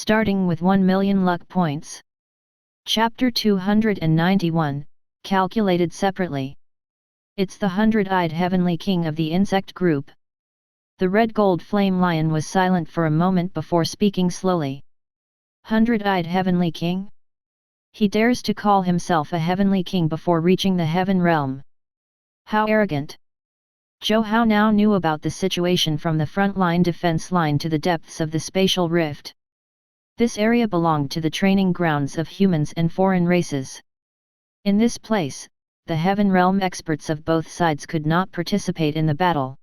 starting with 1 million luck points. Chapter 291, calculated separately. It's the 100-eyed heavenly king of the insect group. The red gold flame lion was silent for a moment before speaking slowly. 100-eyed heavenly king? He dares to call himself a heavenly king before reaching the heaven realm. How arrogant! Zhou Hao now knew about the situation from the front line defense line to the depths of the spatial rift. This area belonged to the training grounds of humans and foreign races. In this place, the heaven realm experts of both sides could not participate in the battle.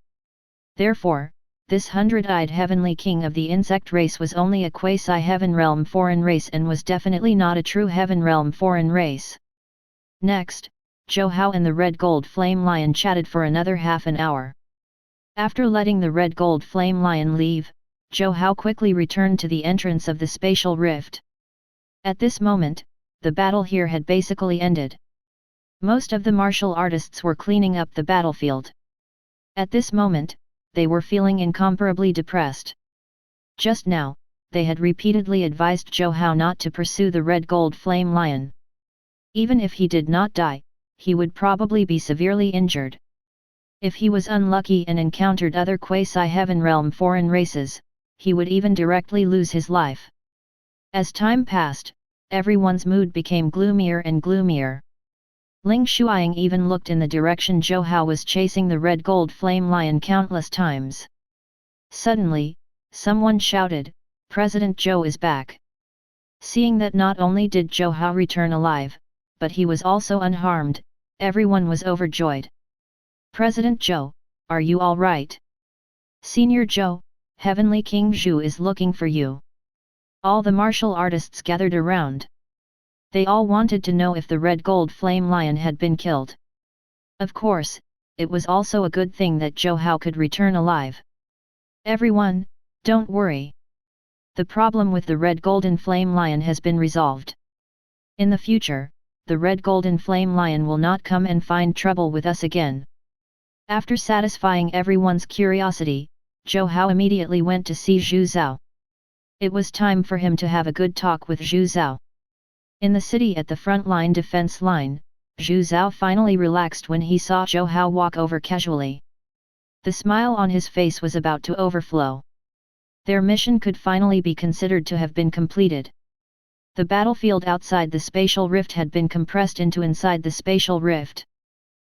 Therefore, this 100-eyed heavenly king of the insect race was only a quasi-heaven realm foreign race and was definitely not a true heaven realm foreign race. Next, Zhou Hao and the red gold flame lion chatted for another half an hour. After letting the red gold flame lion leave, Zhou Hao quickly returned to the entrance of the spatial rift. At this moment, the battle here had basically ended. Most of the martial artists were cleaning up the battlefield. At this moment, they were feeling incomparably depressed. Just now, they had repeatedly advised Zhou Hao not to pursue the red gold flame lion. Even if he did not die, he would probably be severely injured. If he was unlucky and encountered other quasi-heaven realm foreign races, he would even directly lose his life. As time passed, everyone's mood became gloomier and gloomier. Ling Shuaying even looked in the direction Zhou Hao was chasing the red gold flame lion countless times. Suddenly, someone shouted, "President Zhou is back!" Seeing that not only did Zhou Hao return alive, but he was also unharmed, everyone was overjoyed. "President Zhou, are you all right? Senior Zhou, Heavenly King Zhu is looking for you." All the martial artists gathered around. They all wanted to know if the red gold flame lion had been killed. Of course, it was also a good thing that Zhou Hao could return alive. "Everyone, don't worry. The problem with the red golden flame lion has been resolved. In the future, the red golden flame lion will not come and find trouble with us again." After satisfying everyone's curiosity, Zhou Hao immediately went to see Zhu Zhao. It was time for him to have a good talk with Zhu Zhao. In the city at the front line defense line, Zhu Zhao finally relaxed when he saw Zhou Hao walk over casually. The smile on his face was about to overflow. Their mission could finally be considered to have been completed. The battlefield outside the spatial rift had been compressed into inside the spatial rift.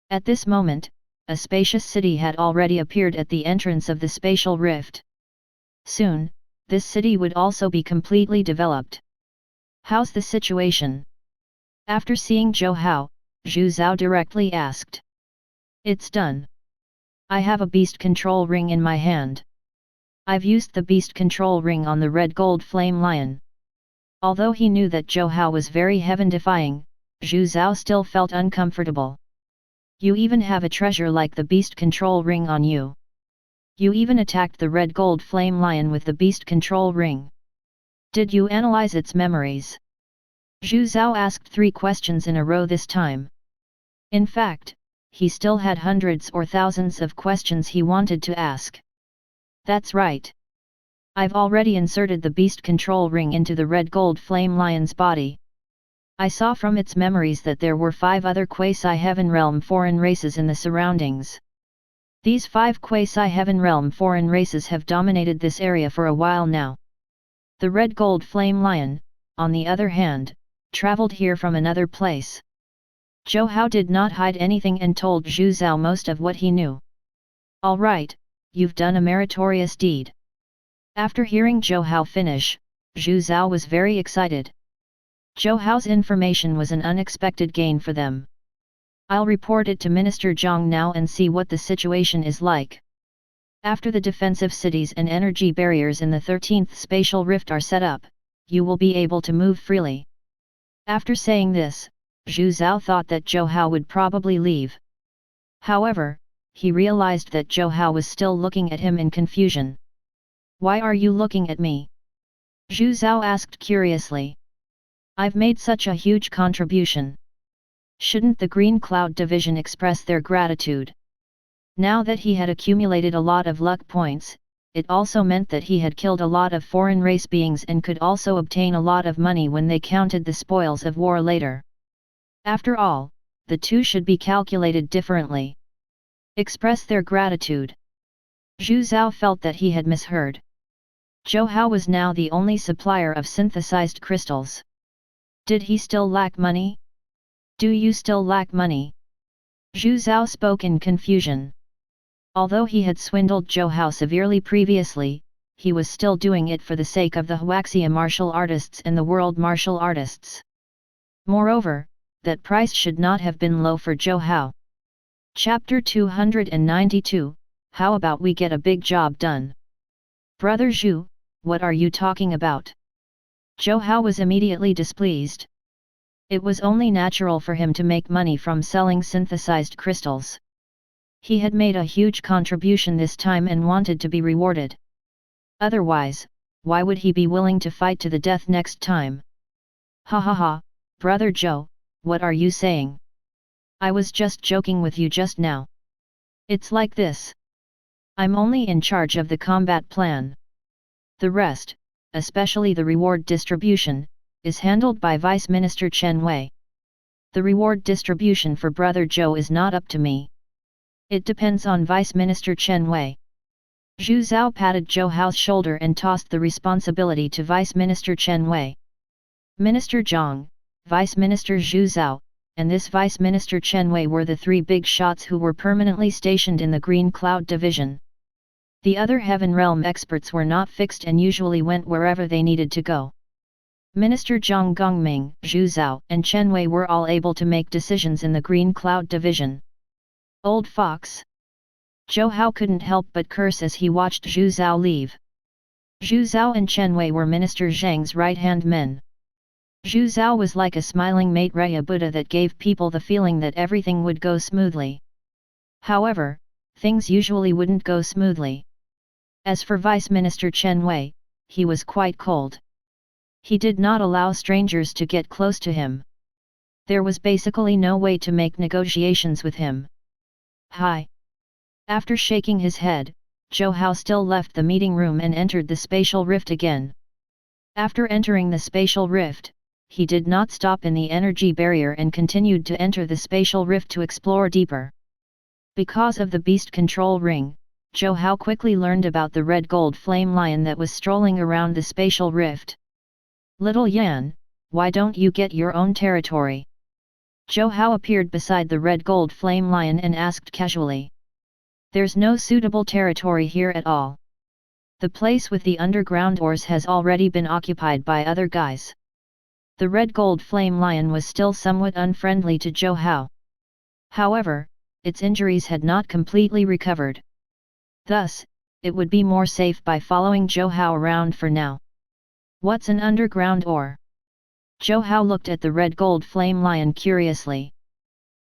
At this moment, a spacious city had already appeared at the entrance of the spatial rift. Soon, this city would also be completely developed. "How's the situation?" After seeing Zhou Hao, Zhu Zhao directly asked. "It's done. I have a beast control ring in my hand. I've used the beast control ring on the red gold flame lion." Although he knew that Zhou Hao was very heaven-defying, Zhu Zhao still felt uncomfortable. "You even have a treasure like the beast control ring on you. You even attacked the red gold flame lion with the beast control ring. Did you analyze its memories?" Zhu Zhao asked 3 questions in a row this time. In fact, he still had hundreds or thousands of questions he wanted to ask. "That's right. I've already inserted the beast control ring into the red gold flame lion's body. I saw from its memories that there were 5 other quasi-heaven realm foreign races in the surroundings. These 5 quasi-heaven realm foreign races have dominated this area for a while now. The red gold flame lion, on the other hand, traveled here from another place." Zhou Hao did not hide anything and told Zhu Zhao most of what he knew. "All right, you've done a meritorious deed." After hearing Zhou Hao finish, Zhu Zhao was very excited. Zhou Hao's information was an unexpected gain for them. "I'll report it to Minister Zhang now and see what the situation is like. After the defensive cities and energy barriers in the 13th spatial rift are set up, you will be able to move freely." After saying this, Zhu Zhao thought that Zhou Hao would probably leave. However, he realized that Zhou Hao was still looking at him in confusion. "Why are you looking at me?" Zhu Zhao asked curiously. "I've made such a huge contribution. Shouldn't the Green Cloud Division express their gratitude?" Now that he had accumulated a lot of luck points, it also meant that he had killed a lot of foreign race beings and could also obtain a lot of money when they counted the spoils of war later. After all, the two should be calculated differently. Express their gratitude. Zhu Zhao felt that he had misheard. Zhou Hao was now the only supplier of synthesized crystals. Did he still lack money? Do you still lack money? Zhu Zhao spoke in confusion. Although he had swindled Zhou Hao severely previously, he was still doing it for the sake of the Huaxia martial artists and the world martial artists. Moreover, that price should not have been low for Zhou Hao. Chapter 292, How about we get a big job done? Brother Zhu, what are you talking about? Zhou Hao was immediately displeased. It was only natural for him to make money from selling synthesized crystals. He had made a huge contribution this time and wanted to be rewarded. Otherwise, why would he be willing to fight to the death next time? Ha ha ha, Brother Zhou, what are you saying? I was just joking with you just now. It's like this. I'm only in charge of the combat plan. The rest, especially the reward distribution, is handled by Vice Minister Chen Wei. The reward distribution for Brother Zhou is not up to me. It depends on Vice Minister Chen Wei. Zhu Zhao patted Zhou Hao's shoulder and tossed the responsibility to Vice Minister Chen Wei. Minister Zhang, Vice Minister Zhu Zhao, and this Vice Minister Chen Wei were the three big shots who were permanently stationed in the Green Cloud Division. The other Heaven Realm experts were not fixed and usually went wherever they needed to go. Minister Zhang Gongming, Zhu Zhao, and Chen Wei were all able to make decisions in the Green Cloud Division. Old fox! Zhou Hao couldn't help but curse as he watched Zhu Zhao leave. Zhu Zhao and Chen Wei were Minister Zhang's right-hand men. Zhu Zhao was like a smiling Maitreya Buddha that gave people the feeling that everything would go smoothly. However, things usually wouldn't go smoothly. As for Vice Minister Chen Wei, he was quite cold. He did not allow strangers to get close to him. There was basically no way to make negotiations with him. Hi! After shaking his head, Zhou Hao still left the meeting room and entered the spatial rift again. After entering the spatial rift, he did not stop in the energy barrier and continued to enter the spatial rift to explore deeper. Because of the beast control ring, Zhou Hao quickly learned about the red gold flame lion that was strolling around the spatial rift. Little Yan, why don't you get your own territory? Zhou Hao appeared beside the red gold flame lion and asked casually. There's no suitable territory here at all. The place with the underground ores has already been occupied by other guys. The red gold flame lion was still somewhat unfriendly to Zhou Hao. However, its injuries had not completely recovered. Thus, it would be more safe by following Zhou Hao around for now. What's an underground ore? Zhou Hao looked at the red gold flame lion curiously.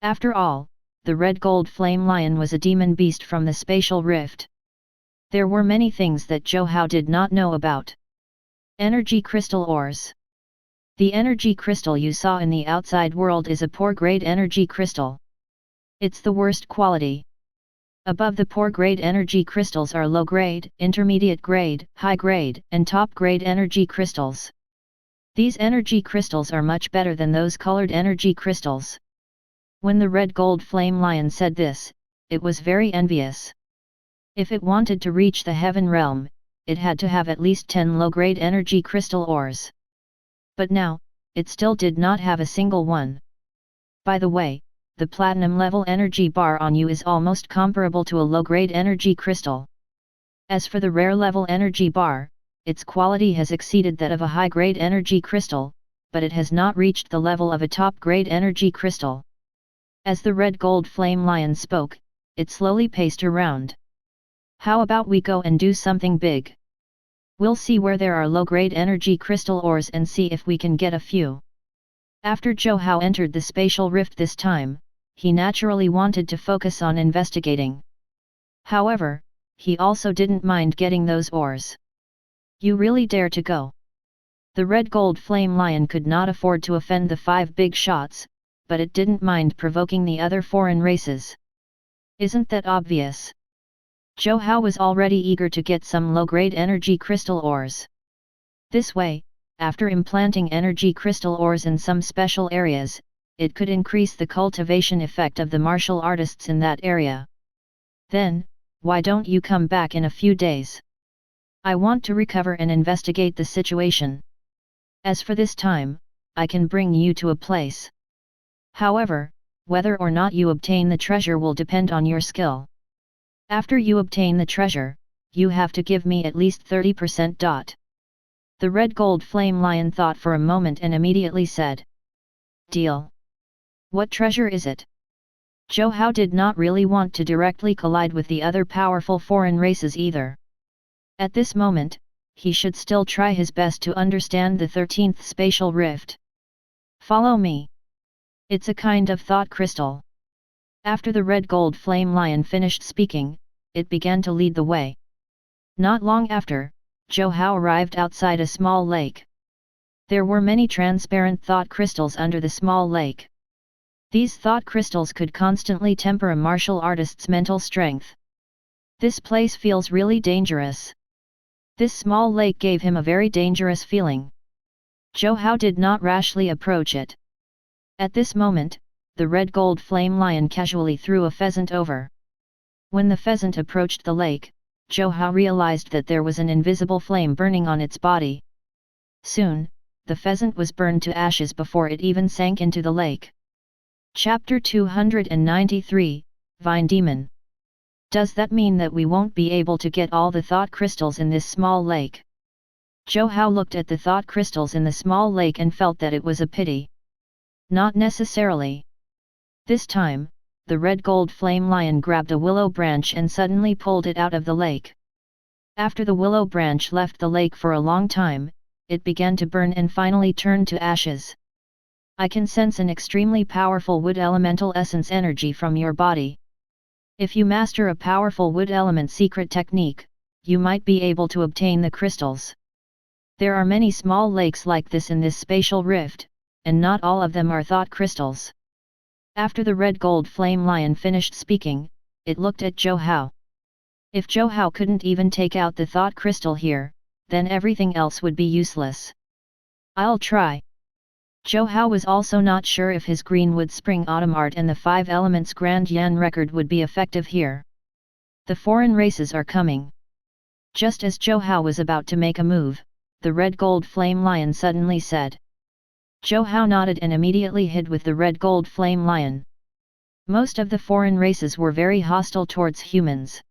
After all, the red gold flame lion was a demon beast from the spatial rift. There were many things that Zhou Hao did not know about. Energy crystal ores. The energy crystal you saw in the outside world is a poor grade energy crystal. It's the worst quality. Above the poor grade energy crystals are low grade, intermediate grade, high grade, and top grade energy crystals. These energy crystals are much better than those colored energy crystals. When the red gold flame lion said this, it was very envious. If it wanted to reach the heaven realm, it had to have at least 10 low-grade energy crystal ores. But now, it still did not have a single one. By the way, the platinum level energy bar on you is almost comparable to a low-grade energy crystal. As for the rare level energy bar, its quality has exceeded that of a high-grade energy crystal, but it has not reached the level of a top-grade energy crystal. As the red gold flame lion spoke, it slowly paced around. How about we go and do something big? We'll see where there are low-grade energy crystal ores and see if we can get a few. After Zhou Hao entered the spatial rift this time, he naturally wanted to focus on investigating. However, he also didn't mind getting those ores. You really dare to go? The red gold flame lion could not afford to offend the 5 big shots, but it didn't mind provoking the other foreign races. Isn't that obvious? Zhou Hao was already eager to get some low-grade energy crystal ores. This way, after implanting energy crystal ores in some special areas, it could increase the cultivation effect of the martial artists in that area. Then, why don't you come back in a few days? I want to recover and investigate the situation. As for this time, I can bring you to a place. However, whether or not you obtain the treasure will depend on your skill. After you obtain the treasure, you have to give me at least 30%. The red gold flame lion thought for a moment and immediately said, "Deal. What treasure is it?" Zhou Hao did not really want to directly collide with the other powerful foreign races either. At this moment, he should still try his best to understand the 13th spatial rift. Follow me. It's a kind of thought crystal. After the red gold flame lion finished speaking, it began to lead the way. Not long after, Zhou Hao arrived outside a small lake. There were many transparent thought crystals under the small lake. These thought crystals could constantly temper a martial artist's mental strength. This place feels really dangerous. This small lake gave him a very dangerous feeling. Zhou Hao did not rashly approach it. At this moment, the red gold flame lion casually threw a pheasant over. When the pheasant approached the lake, Zhou Hao realized that there was an invisible flame burning on its body. Soon, the pheasant was burned to ashes before it even sank into the lake. Chapter 293, Vine Demon. Does that mean that we won't be able to get all the thought crystals in this small lake? Zhou Hao looked at the thought crystals in the small lake and felt that it was a pity. Not necessarily. This time, the red gold flame lion grabbed a willow branch and suddenly pulled it out of the lake. After the willow branch left the lake for a long time, it began to burn and finally turned to ashes. I can sense an extremely powerful wood elemental essence energy from your body. If you master a powerful wood element secret technique, you might be able to obtain the crystals. There are many small lakes like this in this spatial rift, and not all of them are thought crystals. After the red gold flame lion finished speaking, it looked at Zhou Hao. If Zhou Hao couldn't even take out the thought crystal here, then everything else would be useless. I'll try. Zhou Hao was also not sure if his Greenwood Spring Autumn Art and the 5 Elements Grand Yan record would be effective here. The foreign races are coming. Just as Zhou Hao was about to make a move, the red gold flame lion suddenly said. Zhou Hao nodded and immediately hid with the red gold flame lion. Most of the foreign races were very hostile towards humans.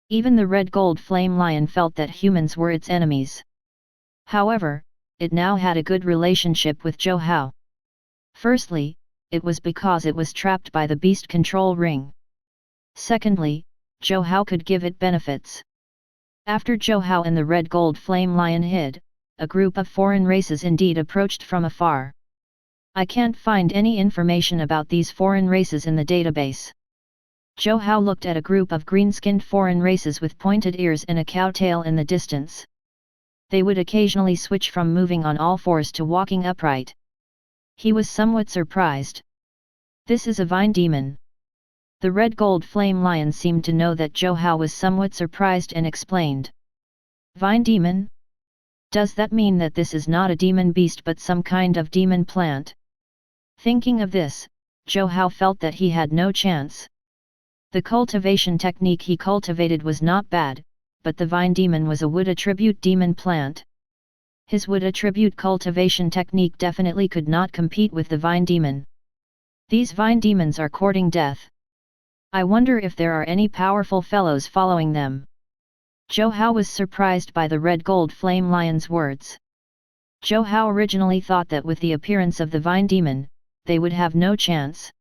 Even the red gold flame lion felt that humans were its enemies. However, it now had a good relationship with Zhou Hao. Firstly, it was because it was trapped by the beast control ring. Secondly, Zhou Hao could give it benefits. After Zhou Hao and the red gold flame lion hid, a group of foreign races indeed approached from afar. I can't find any information about these foreign races in the database. Zhou Hao looked at a group of green-skinned foreign races with pointed ears and a cow tail in the distance. They would occasionally switch from moving on all fours to walking upright. He was somewhat surprised. This is a vine demon. The red gold flame lion seemed to know that Zhou Hao was somewhat surprised and explained. Vine demon? Does that mean that this is not a demon beast but some kind of demon plant? Thinking of this, Zhou Hao felt that he had no chance. The cultivation technique he cultivated was not bad, but the vine demon was a wood attribute demon plant. His wood attribute cultivation technique definitely could not compete with the vine demon. These vine demons are courting death. I wonder if there are any powerful fellows following them. Zhou Hao was surprised by the red gold flame lion's words. Zhou Hao originally thought that with the appearance of the vine demon, they would have no chance.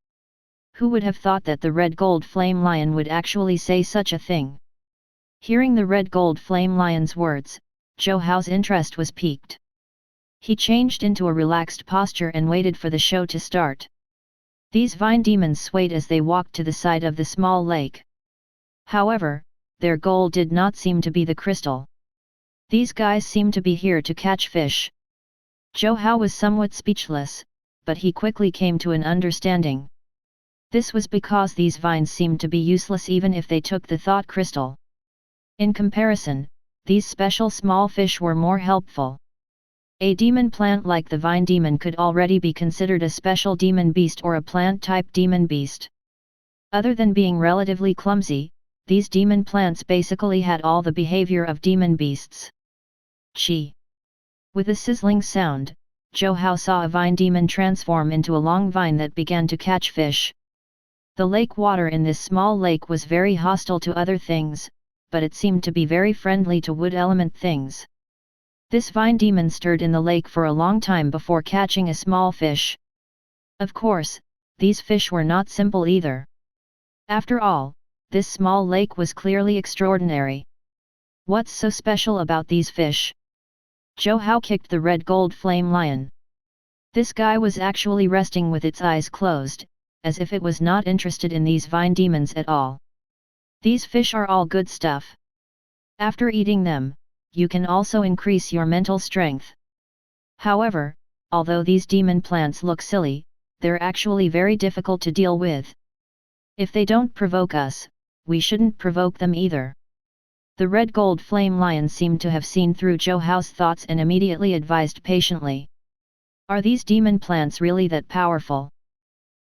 Who would have thought that the red gold flame lion would actually say such a thing? Hearing the red gold flame lion's words, Zhou Hao's interest was piqued. He changed into a relaxed posture and waited for the show to start. These vine demons swayed as they walked to the side of the small lake. However, their goal did not seem to be the crystal. These guys seemed to be here to catch fish. Zhou Hao was somewhat speechless, but he quickly came to an understanding. This was because these vines seemed to be useless even if they took the thought crystal. In comparison, these special small fish were more helpful. A demon plant like the vine demon could already be considered a special demon beast or a plant-type demon beast. Other than being relatively clumsy, these demon plants basically had all the behavior of demon beasts. Chi! With a sizzling sound, Zhou Hao saw a vine demon transform into a long vine that began to catch fish. The lake water in this small lake was very hostile to other things, but it seemed to be very friendly to wood element things. This vine demon stirred in the lake for a long time before catching a small fish. Of course, these fish were not simple either. After all, this small lake was clearly extraordinary. What's so special about these fish? Zhou Hao kicked the red gold flame lion. This guy was actually resting with its eyes closed, as if it was not interested in these vine demons at all. These fish are all good stuff. After eating them, you can also increase your mental strength. However, although these demon plants look silly, they're actually very difficult to deal with. If they don't provoke us, we shouldn't provoke them either. The red gold flame lion seemed to have seen through Zhou Hao's thoughts and immediately advised patiently. Are these demon plants really that powerful?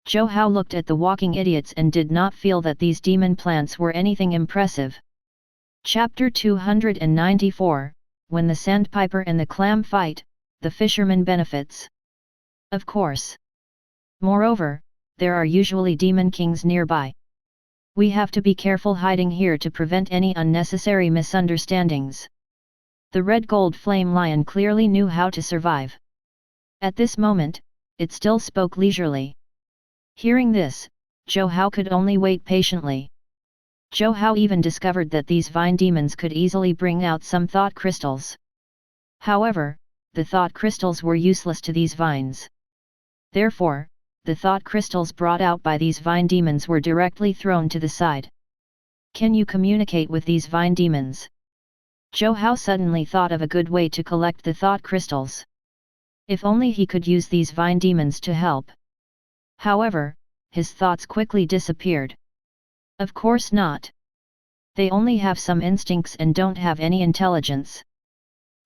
Zhou Hao looked at the walking idiots and did not feel that these demon plants were anything impressive. Chapter 294, When the Sandpiper and the Clam Fight, the Fisherman Benefits. Of course. Moreover, there are usually demon kings nearby. We have to be careful hiding here to prevent any unnecessary misunderstandings. The red gold flame lion clearly knew how to survive. At this moment, it still spoke leisurely. Hearing this, Zhou Hao could only wait patiently. Zhou Hao even discovered that these vine demons could easily bring out some thought crystals. However, the thought crystals were useless to these vines. Therefore, the thought crystals brought out by these vine demons were directly thrown to the side. Can you communicate with these vine demons? Zhou Hao suddenly thought of a good way to collect the thought crystals. If only he could use these vine demons to help. However, his thoughts quickly disappeared. Of course not. They only have some instincts and don't have any intelligence.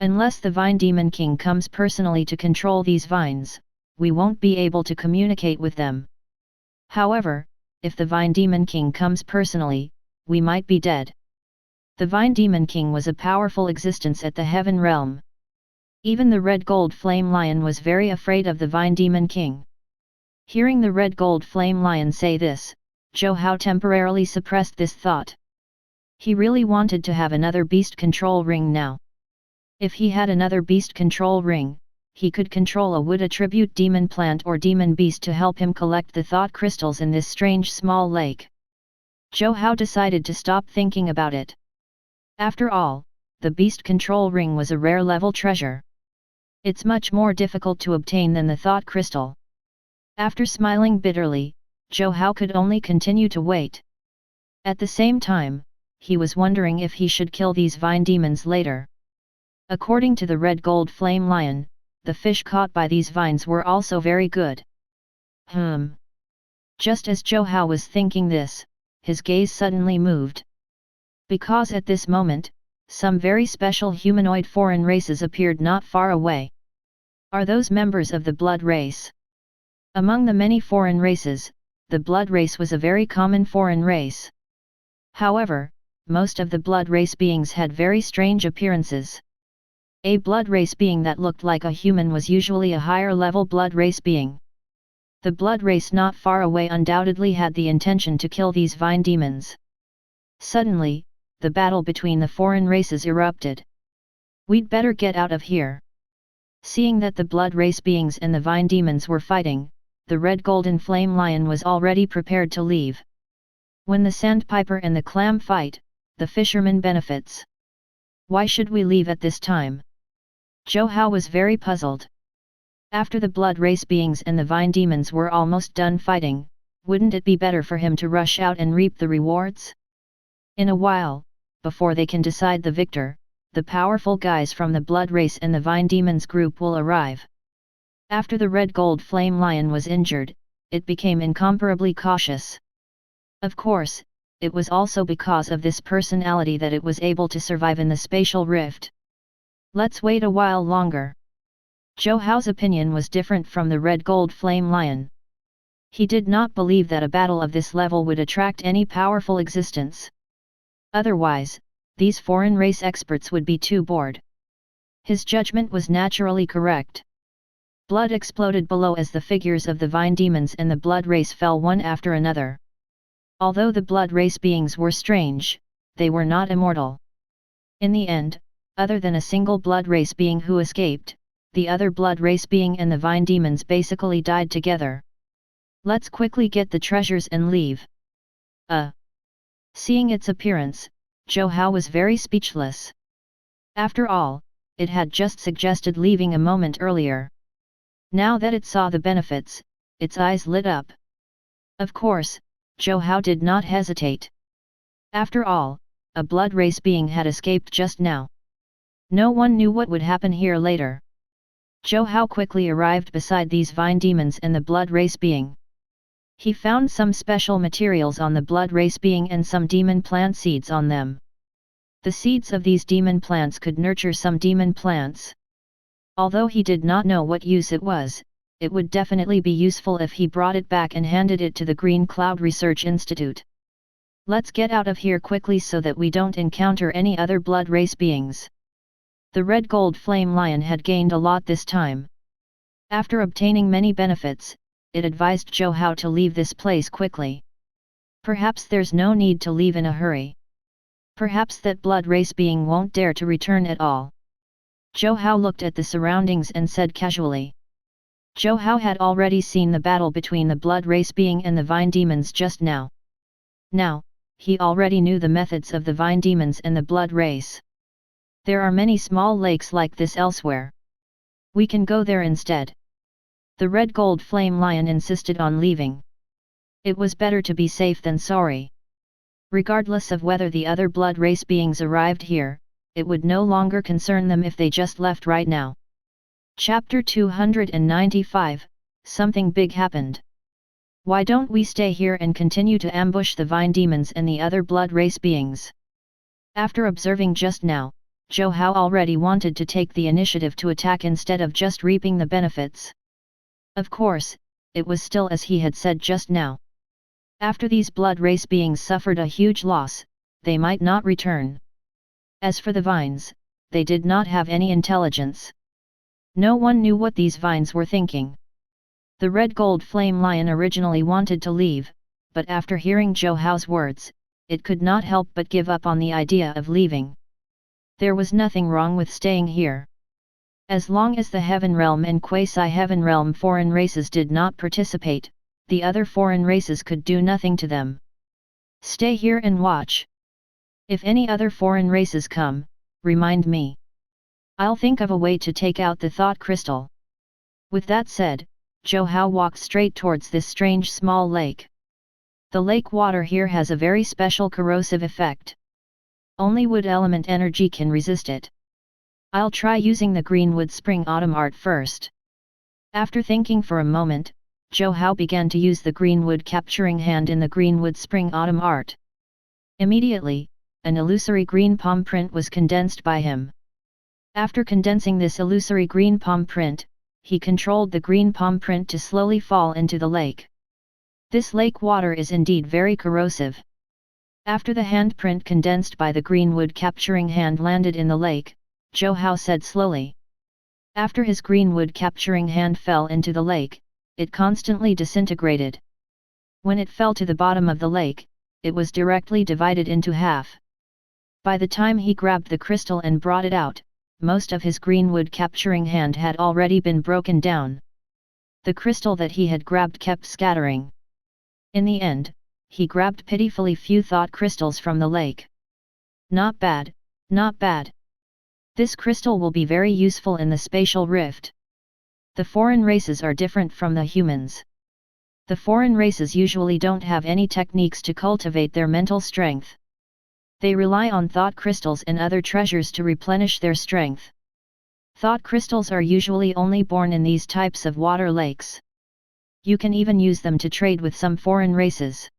Unless the Vine Demon King comes personally to control these vines, we won't be able to communicate with them. However, if the Vine Demon King comes personally, we might be dead. The Vine Demon King was a powerful existence at the Heaven Realm. Even the Red Gold Flame Lion was very afraid of the Vine Demon King. Hearing the Red Gold Flame Lion say this, Zhou Hao temporarily suppressed this thought. He really wanted to have another beast control ring now. If he had another beast control ring, he could control a wood attribute demon plant or demon beast to help him collect the thought crystals in this strange small lake. Zhou Hao decided to stop thinking about it. After all, the beast control ring was a rare level treasure. It's much more difficult to obtain than the thought crystal. After smiling bitterly, Zhou Hao could only continue to wait. At the same time, he was wondering if he should kill these vine demons later. According to the Red Gold Flame Lion, the fish caught by these vines were also very good. Just as Zhou Hao was thinking this, his gaze suddenly moved. Because at this moment, some very special humanoid foreign races appeared not far away. Are those members of the blood race? Among the many foreign races, the blood race was a very common foreign race. However, most of the blood race beings had very strange appearances. A blood race being that looked like a human was usually a higher level blood race being. The blood race not far away undoubtedly had the intention to kill these vine demons. Suddenly, the battle between the foreign races erupted. We'd better get out of here. Seeing that the blood race beings and the vine demons were fighting, the Red Golden Flame Lion was already prepared to leave. When the Sandpiper and the Clam fight, the Fisherman benefits. Why should we leave at this time? Zhou Hao was very puzzled. After the blood race beings and the vine demons were almost done fighting, wouldn't it be better for him to rush out and reap the rewards? In a while, before they can decide the victor, the powerful guys from the blood race and the vine demons group will arrive. After the Red Gold Flame Lion was injured, it became incomparably cautious. Of course, it was also because of this personality that it was able to survive in the spatial rift. Let's wait a while longer. Zhou Hao's opinion was different from the red gold flame lion. He did not believe that a battle of this level would attract any powerful existence. Otherwise, these foreign race experts would be too bored. His judgment was naturally correct. Blood exploded below as the figures of the vine demons and the blood race fell one after another. Although the blood race beings were strange, they were not immortal. In the end, other than a single blood race being who escaped, the other blood race being and the vine demons basically died together. Let's quickly get the treasures and leave. Seeing its appearance, Zhou Hao was very speechless. After all, it had just suggested leaving a moment earlier. Now that it saw the benefits, its eyes lit up. Of course, Zhou Hao did not hesitate. After all, a blood race being had escaped just now. No one knew what would happen here later. Zhou Hao quickly arrived beside these vine demons and the blood race being. He found some special materials on the blood race being and some demon plant seeds on them. The seeds of these demon plants could nurture some demon plants. Although he did not know what use it was, it would definitely be useful if he brought it back and handed it to the Green Cloud Research Institute. Let's get out of here quickly so that we don't encounter any other blood race beings. The red gold flame lion had gained a lot this time. After obtaining many benefits, it advised Zhou Hao to leave this place quickly. Perhaps there's no need to leave in a hurry. Perhaps that blood race being won't dare to return at all. Zhou Hao looked at the surroundings and said casually. Zhou Hao had already seen the battle between the blood race being and the vine demons just now. Now, he already knew the methods of the vine demons and the blood race. There are many small lakes like this elsewhere. We can go there instead. The red gold flame lion insisted on leaving. It was better to be safe than sorry. Regardless of whether the other blood race beings arrived here, it would no longer concern them if they just left right now. Chapter 295, Something Big Happened. Why don't we stay here and continue to ambush the vine demons and the other blood race beings? After observing just now, Zhou Hao already wanted to take the initiative to attack instead of just reaping the benefits. Of course, it was still as he had said just now. After these blood race beings suffered a huge loss, they might not return. As for the vines, they did not have any intelligence. No one knew what these vines were thinking. The red gold flame lion originally wanted to leave, but after hearing Zhou Hao's words, it could not help but give up on the idea of leaving. There was nothing wrong with staying here. As long as the Heaven Realm and Quasi-Heaven Realm foreign races did not participate, the other foreign races could do nothing to them. Stay here and watch. If any other foreign races come, remind me. I'll think of a way to take out the thought crystal. With that said, Zhou Hao walked straight towards this strange small lake. The lake water here has a very special corrosive effect. Only wood element energy can resist it. I'll try using the greenwood spring autumn art first. After thinking for a moment, Zhou Hao began to use the greenwood capturing hand in the greenwood spring autumn art. Immediately, an illusory green palm print was condensed by him. After condensing this illusory green palm print, he controlled the green palm print to slowly fall into the lake. This lake water is indeed very corrosive. After the handprint condensed by the greenwood capturing hand landed in the lake, Zhou Hao said slowly. After his greenwood capturing hand fell into the lake, it constantly disintegrated. When it fell to the bottom of the lake, it was directly divided into half. By the time he grabbed the crystal and brought it out, most of his greenwood capturing hand had already been broken down. The crystal that he had grabbed kept scattering. In the end, he grabbed pitifully few thought crystals from the lake. Not bad, not bad. This crystal will be very useful in the spatial rift. The foreign races are different from the humans. The foreign races usually don't have any techniques to cultivate their mental strength. They rely on thought crystals and other treasures to replenish their strength. Thought crystals are usually only born in these types of water lakes. You can even use them to trade with some foreign races.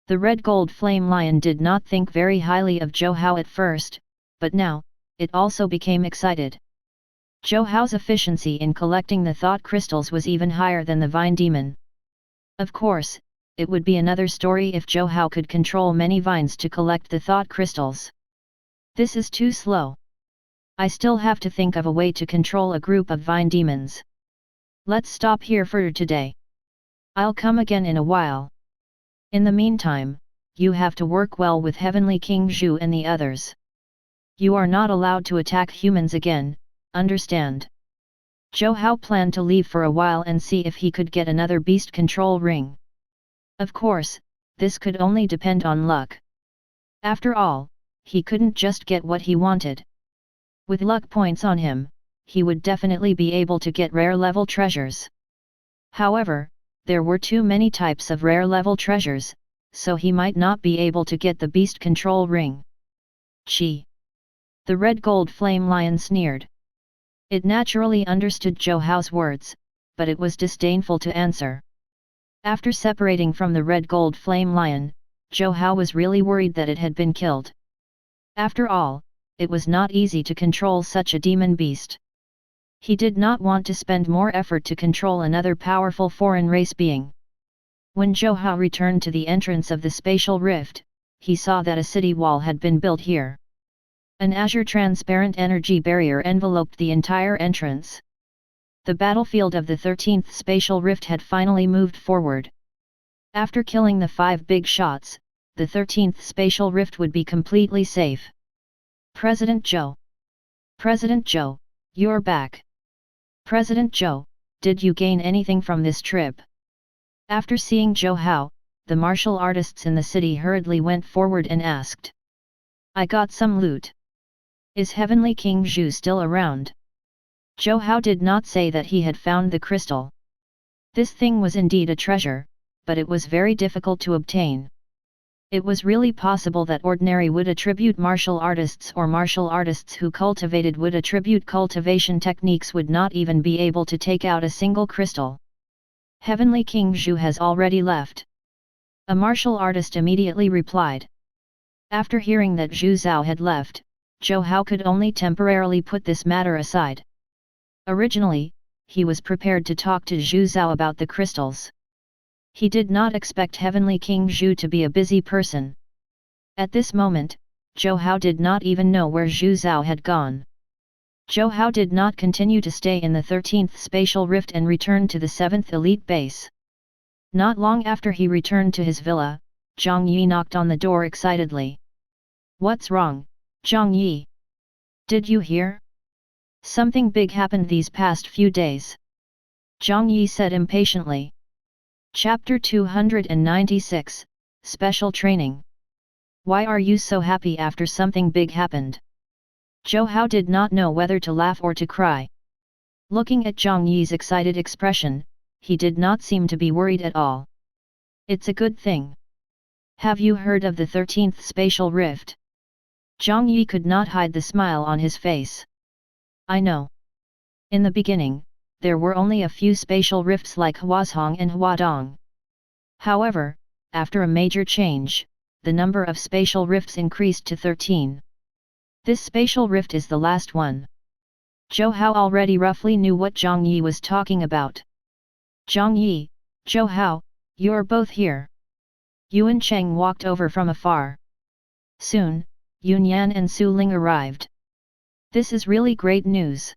The red gold flame lion did not think very highly of Zhou Hao at first, but now, it also became excited. Zhou Hao's efficiency in collecting the thought crystals was even higher than the vine demon. Of course, it would be another story if Zhou Hao could control many vines to collect the thought crystals. This is too slow. I still have to think of a way to control a group of vine demons. Let's stop here for today. I'll come again in a while. In the meantime, you have to work well with Heavenly King Zhu and the others. You are not allowed to attack humans again, understand? Zhou Hao planned to leave for a while and see if he could get another beast control ring. Of course, this could only depend on luck. After all, he couldn't just get what he wanted. With luck points on him, he would definitely be able to get rare level treasures. However, there were too many types of rare level treasures, so he might not be able to get the beast control ring. Chi! The red gold flame lion sneered. It naturally understood Zhou Hao's words, but it was disdainful to answer. After separating from the red gold flame lion, Zhou Hao was really worried that it had been killed. After all, it was not easy to control such a demon beast. He did not want to spend more effort to control another powerful foreign race being. When Zhou Hao returned to the entrance of the spatial rift, he saw that a city wall had been built here. An azure transparent energy barrier enveloped the entire entrance. The battlefield of the 13th spatial rift had finally moved forward. After killing the 5 big shots, the 13th spatial rift would be completely safe. President Zhou! President Zhou, you're back! President Zhou, did you gain anything from this trip? After seeing Zhou Hao, the martial artists in the city hurriedly went forward and asked. I got some loot. Is Heavenly King Zhu still around? Zhou Hao did not say that he had found the crystal. This thing was indeed a treasure, but it was very difficult to obtain. It was really possible that ordinary wood attribute martial artists or martial artists who cultivated wood attribute cultivation techniques would not even be able to take out a single crystal. Heavenly King Zhu has already left. A martial artist immediately replied. After hearing that Zhu Zhao had left, Zhou Hao could only temporarily put this matter aside. Originally, he was prepared to talk to Zhu Zhao about the crystals. He did not expect Heavenly King Zhu to be a busy person. At this moment, Zhou Hao did not even know where Zhu Zhao had gone. Zhou Hao did not continue to stay in the 13th spatial rift and returned to the 7th elite base. Not long after he returned to his villa, Zhang Yi knocked on the door excitedly. What's wrong, Zhang Yi? Did you hear? Something big happened these past few days. Zhang Yi said impatiently. Chapter 296, Special Training. Why are you so happy after something big happened? Zhou Hao did not know whether to laugh or to cry. Looking at Zhang Yi's excited expression, he did not seem to be worried at all. It's a good thing. Have you heard of the 13th spatial rift? Zhang Yi could not hide the smile on his face. I know. In the beginning, there were only a few spatial rifts like Huazhong and Huadong. However, after a major change, the number of spatial rifts increased to 13. This spatial rift is the last one. Zhou Hao already roughly knew what Zhang Yi was talking about. Zhang Yi, Zhou Hao, you're both here. Yuan Cheng walked over from afar. Soon, Yun Yan and Suling arrived. This is really great news.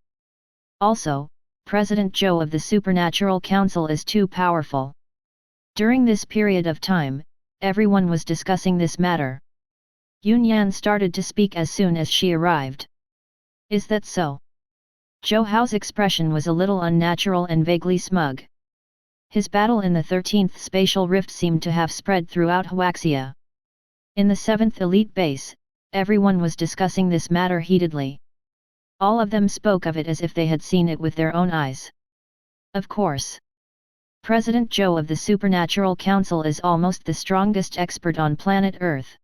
Also, President Zhou of the Supernatural Council is too powerful. During this period of time, everyone was discussing this matter. Yun Yan started to speak as soon as she arrived. Is that so? Zhou Hao's expression was a little unnatural and vaguely smug. His battle in the 13th spatial rift seemed to have spread throughout Huaxia. In the 7th elite base, everyone was discussing this matter heatedly. All of them spoke of it as if they had seen it with their own eyes. Of course. President Zhou of the Supernatural Council is almost the strongest expert on planet Earth.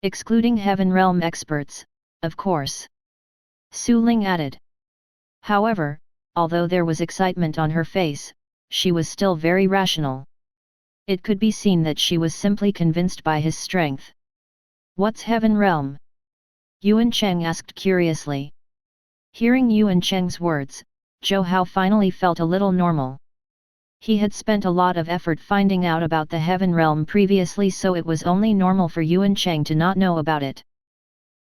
Excluding Heaven Realm experts, of course. Suling added. However, although there was excitement on her face, she was still very rational. It could be seen that she was simply convinced by his strength. What's Heaven Realm? Yuan Cheng asked curiously. Hearing Yuan Cheng's words, Zhou Hao finally felt a little normal. He had spent a lot of effort finding out about the Heaven Realm previously, so it was only normal for Yuan Cheng to not know about it.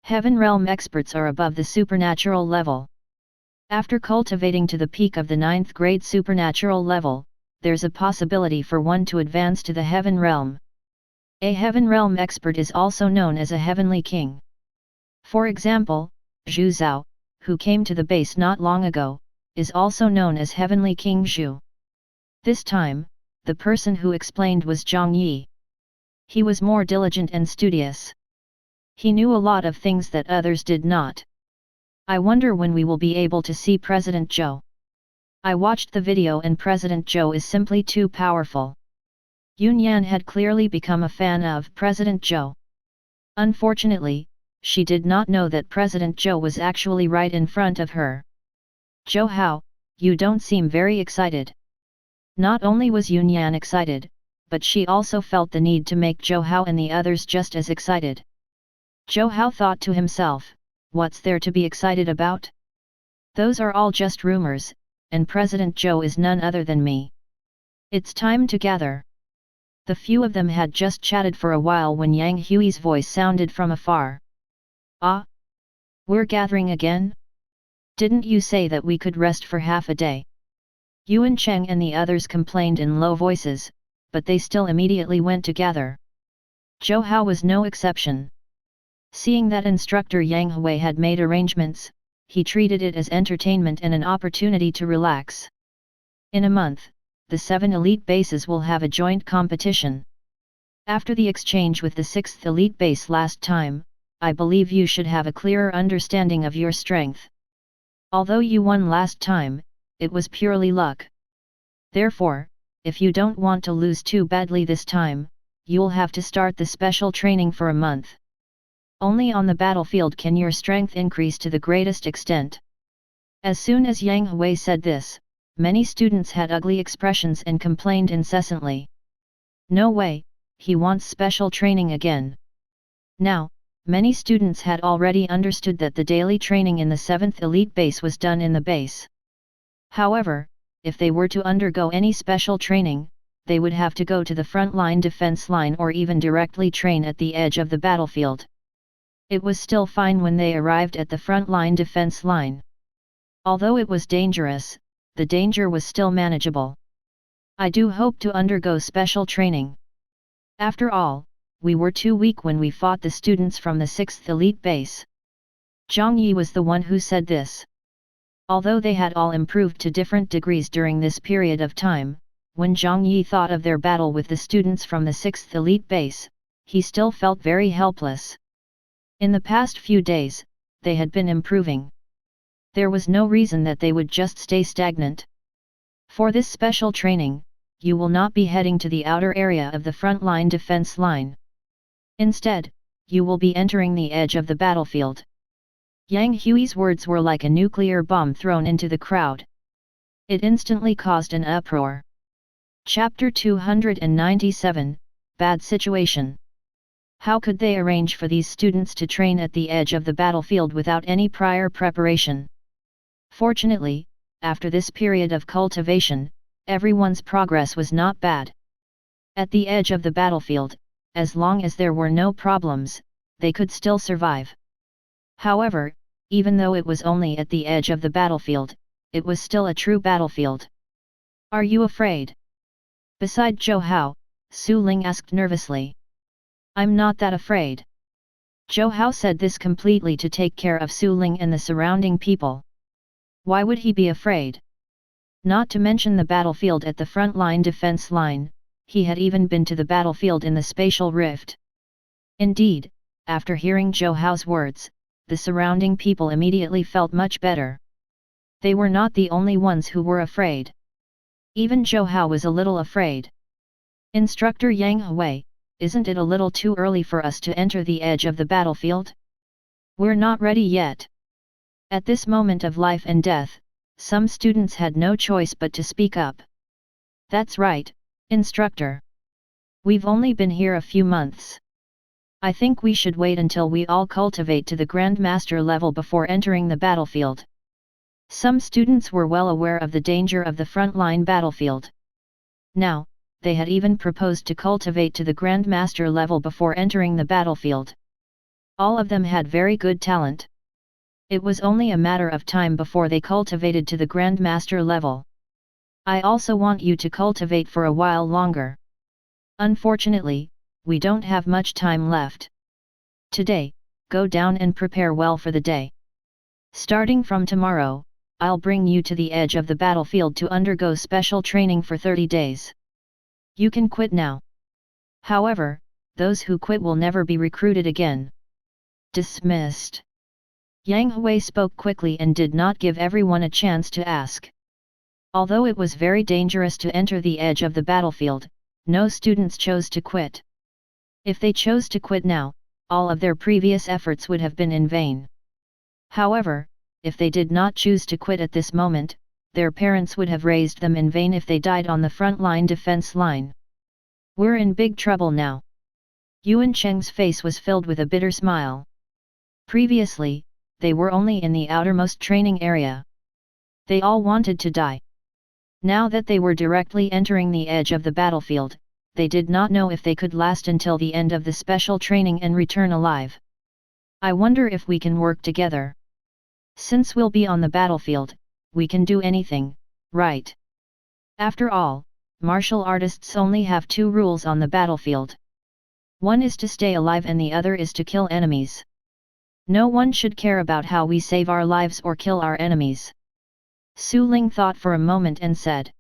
Heaven Realm experts are above the supernatural level. After cultivating to the peak of the 9th grade supernatural level, there's a possibility for one to advance to the Heaven Realm. A Heaven Realm expert is also known as a Heavenly King. For example, Zhu Zhao, who came to the base not long ago, is also known as Heavenly King Zhu. This time, the person who explained was Zhang Yi. He was more diligent and studious. He knew a lot of things that others did not. I wonder when we will be able to see President Zhou. I watched the video and President Zhou is simply too powerful. Yun Yan had clearly become a fan of President Zhou. Unfortunately, she did not know that President Zhou was actually right in front of her. Zhou Hao, you don't seem very excited. Not only was Yun Yan excited, but she also felt the need to make Zhou Hao and the others just as excited. Zhou Hao thought to himself, what's there to be excited about? Those are all just rumors, and President Zhou is none other than me. It's time to gather. The few of them had just chatted for a while when Yang Hui's voice sounded from afar. Ah? We're gathering again? Didn't you say that we could rest for half a day? Yuan Cheng and the others complained in low voices, but they still immediately went to gather. Zhou Hao was no exception. Seeing that instructor Yang Hui had made arrangements, he treated it as entertainment and an opportunity to relax. In a month, the 7 elite bases will have a joint competition. After the exchange with the 6th elite base last time, I believe you should have a clearer understanding of your strength. Although you won last time, it was purely luck. Therefore, if you don't want to lose too badly this time, you'll have to start the special training for a month. Only on the battlefield can your strength increase to the greatest extent. As soon as Yang Hui said this, many students had ugly expressions and complained incessantly. No way, he wants special training again. Now, many students had already understood that the daily training in the 7th elite base was done in the base. However, if they were to undergo any special training, they would have to go to the front-line defense line or even directly train at the edge of the battlefield. It was still fine when they arrived at the front-line defense line. Although it was dangerous, the danger was still manageable. I do hope to undergo special training. After all, we were too weak when we fought the students from the 6th elite base. Zhang Yi was the one who said this. Although they had all improved to different degrees during this period of time, when Zhang Yi thought of their battle with the students from the 6th elite base, he still felt very helpless. In the past few days, they had been improving. There was no reason that they would just stay stagnant. For this special training, you will not be heading to the outer area of the front-line defense line. Instead, you will be entering the edge of the battlefield. Yang Hui's words were like a nuclear bomb thrown into the crowd. It instantly caused an uproar. Chapter 297, Bad Situation. How could they arrange for these students to train at the edge of the battlefield without any prior preparation? Fortunately, after this period of cultivation, everyone's progress was not bad. At the edge of the battlefield, as long as there were no problems, they could still survive. However, even though it was only at the edge of the battlefield, it was still a true battlefield. Are you afraid? Beside Zhou Hao, Suling asked nervously. I'm not that afraid. Zhou Hao said this completely to take care of Suling and the surrounding people. Why would he be afraid? Not to mention the battlefield at the front-line defense line, he had even been to the battlefield in the spatial rift. Indeed, after hearing Zhou Hao's words, the surrounding people immediately felt much better. They were not the only ones who were afraid. Even Zhou Hao was a little afraid. Instructor Yang Hui, isn't it a little too early for us to enter the edge of the battlefield? We're not ready yet. At this moment of life and death, some students had no choice but to speak up. That's right, instructor. We've only been here a few months. I think we should wait until we all cultivate to the Grandmaster level before entering the battlefield. Some students were well aware of the danger of the frontline battlefield. Now, they had even proposed to cultivate to the Grandmaster level before entering the battlefield. All of them had very good talent. It was only a matter of time before they cultivated to the Grandmaster level. I also want you to cultivate for a while longer. Unfortunately, we don't have much time left. Today, go down and prepare well for the day. Starting from tomorrow, I'll bring you to the edge of the battlefield to undergo special training for 30 days. You can quit now. However, those who quit will never be recruited again. Dismissed. Yang Hui spoke quickly and did not give everyone a chance to ask. Although it was very dangerous to enter the edge of the battlefield, no students chose to quit. If they chose to quit now, all of their previous efforts would have been in vain. However, if they did not choose to quit at this moment, their parents would have raised them in vain if they died on the front line defense line. We're in big trouble now. Yuan Cheng's face was filled with a bitter smile. Previously, they were only in the outermost training area. They all wanted to die. Now that they were directly entering the edge of the battlefield, they did not know if they could last until the end of the special training and return alive. I wonder if we can work together. Since we'll be on the battlefield, we can do anything, right? After all, martial artists only have two rules on the battlefield. One is to stay alive and the other is to kill enemies. No one should care about how we save our lives or kill our enemies. Suling thought for a moment and said.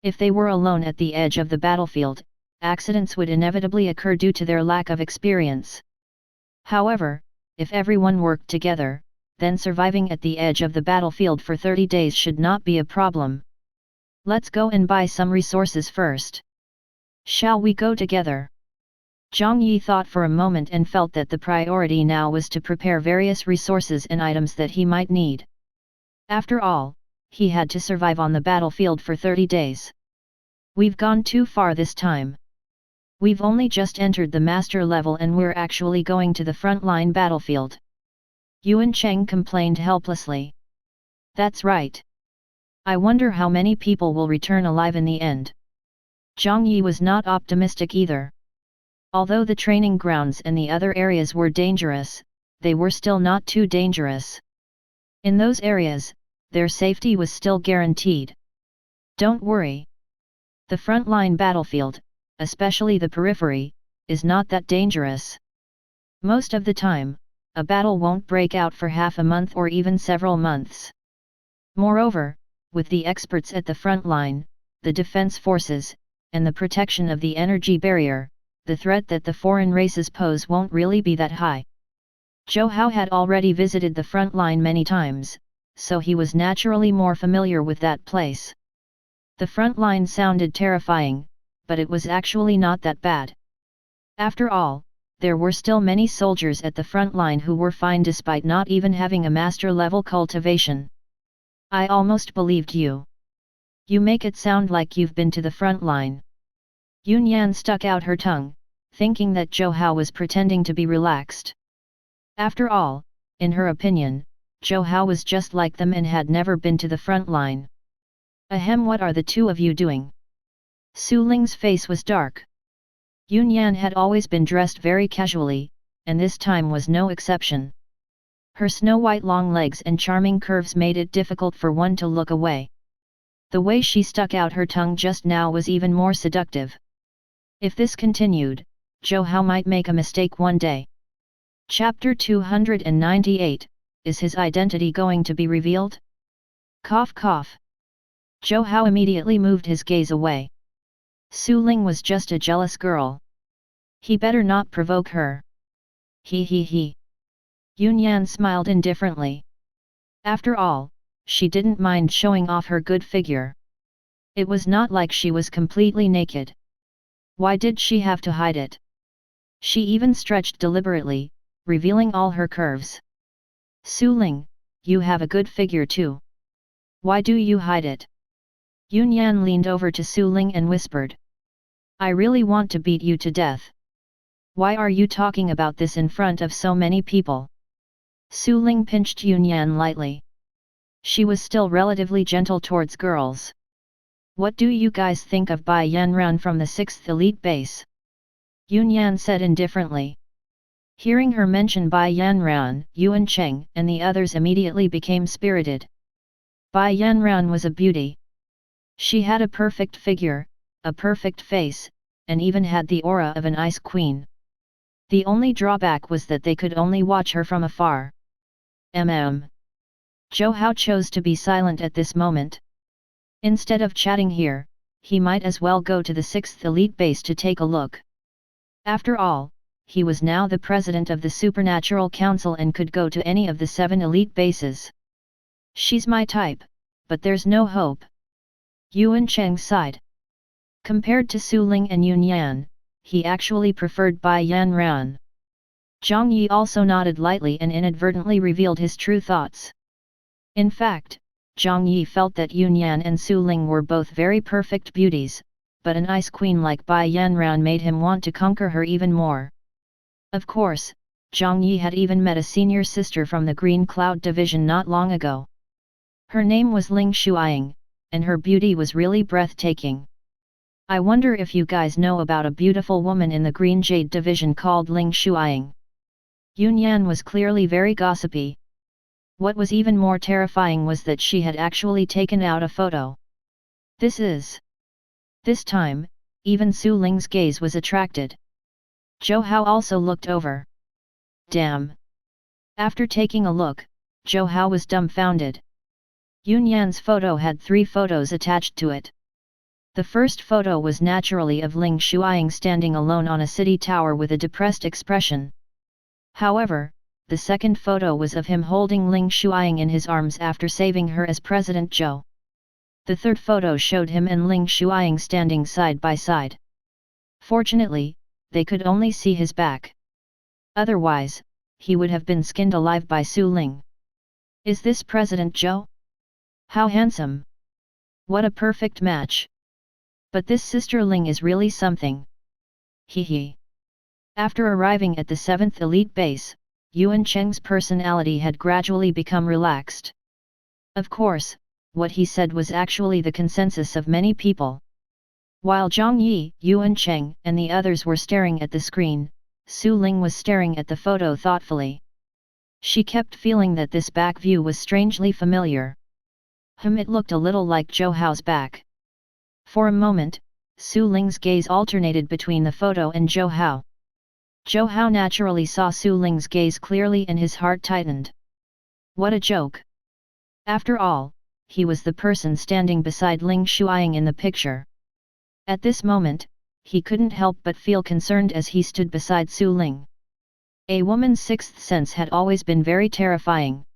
If they were alone at the edge of the battlefield, accidents would inevitably occur due to their lack of experience. However, if everyone worked together, then surviving at the edge of the battlefield for 30 days should not be a problem. Let's go and buy some resources first. Shall we go together? Zhang Yi thought for a moment and felt that the priority now was to prepare various resources and items that he might need. After all, he had to survive on the battlefield for 30 days. We've gone too far this time. We've only just entered the master level and we're actually going to the frontline battlefield. Yuan Cheng complained helplessly. That's right. I wonder how many people will return alive in the end. Zhang Yi was not optimistic either. Although the training grounds and the other areas were dangerous, they were still not too dangerous. In those areas, their safety was still guaranteed. Don't worry. The frontline battlefield, especially the periphery, is not that dangerous. Most of the time, a battle won't break out for half a month or even several months. Moreover, with the experts at the front line, the defense forces, and the protection of the energy barrier, the threat that the foreign races pose won't really be that high. Zhou Hao had already visited the front line many times, so he was naturally more familiar with that place. The front line sounded terrifying, but it was actually not that bad. After all, there were still many soldiers at the front line who were fine despite not even having a master-level cultivation. I almost believed you. You make it sound like you've been to the front line. Yun Yan stuck out her tongue, thinking that Zhou Hao was pretending to be relaxed. After all, in her opinion, Zhou Hao was just like them and had never been to the front line. Ahem, what are the two of you doing? Suling's face was dark. Yun Yan had always been dressed very casually, and this time was no exception. Her snow-white long legs and charming curves made it difficult for one to look away. The way she stuck out her tongue just now was even more seductive. If this continued, Zhou Hao might make a mistake one day. Chapter 298, Is his identity going to be revealed? Cough cough. Zhou Hao immediately moved his gaze away. Suling was just a jealous girl. He better not provoke her. He. Yun Yan smiled indifferently. After all, she didn't mind showing off her good figure. It was not like she was completely naked. Why did she have to hide it? She even stretched deliberately, revealing all her curves. Suling, you have a good figure too. Why do you hide it? Yun Yan leaned over to Suling and whispered. I really want to beat you to death. Why are you talking about this in front of so many people? Suling pinched Yunyan lightly. She was still relatively gentle towards girls. What do you guys think of Bai Yanran from the 6th elite base? Yunyan said indifferently. Hearing her mention Bai Yanran, Yuan Cheng and the others immediately became spirited. Bai Yanran was a beauty. She had a perfect figure, a perfect face, and even had the aura of an ice queen. The only drawback was that they could only watch her from afar. Zhou Hao chose to be silent at this moment. Instead of chatting here, he might as well go to the 6th elite base to take a look. After all, he was now the president of the Supernatural Council and could go to any of the 7 elite bases. She's my type, but there's no hope. Yuan Cheng sighed. Compared to Suling and Yunyan, he actually preferred Bai Yanran. Zhang Yi also nodded lightly and inadvertently revealed his true thoughts. In fact, Zhang Yi felt that Yunyan and Suling were both very perfect beauties, but an ice queen like Bai Yanran made him want to conquer her even more. Of course, Zhang Yi had even met a senior sister from the Green Cloud Division not long ago. Her name was Ling Shuaying, and her beauty was really breathtaking. I wonder if you guys know about a beautiful woman in the Green Jade Division called Ling Shuaying. Yunyan was clearly very gossipy. What was even more terrifying was that she had actually taken out a photo. This time, even Su Ling's gaze was attracted. Zhou Hao also looked over. Damn! After taking a look, Zhou Hao was dumbfounded. Yunyan's photo had 3 photos attached to it. The first photo was naturally of Ling Shuaying standing alone on a city tower with a depressed expression. However, the second photo was of him holding Ling Shuaying in his arms after saving her as President Zhou. The third photo showed him and Ling Shuaying standing side by side. Fortunately, they could only see his back. Otherwise, he would have been skinned alive by Suling. Is this President Zhou? How handsome! What a perfect match! But this sister Ling is really something. Hee. After arriving at the 7th elite base, Yuan Cheng's personality had gradually become relaxed. Of course, what he said was actually the consensus of many people. While Zhang Yi, Yuan Cheng and the others were staring at the screen, Su Ling was staring at the photo thoughtfully. She kept feeling that this back view was strangely familiar. It looked a little like Zhou Hao's back. For a moment, Su Ling's gaze alternated between the photo and Zhou Hao. Zhou Hao naturally saw Su Ling's gaze clearly and his heart tightened. What a joke! After all, he was the person standing beside Ling Shuaying in the picture. At this moment, he couldn't help but feel concerned as he stood beside Su Ling. A woman's 6th sense had always been very terrifying.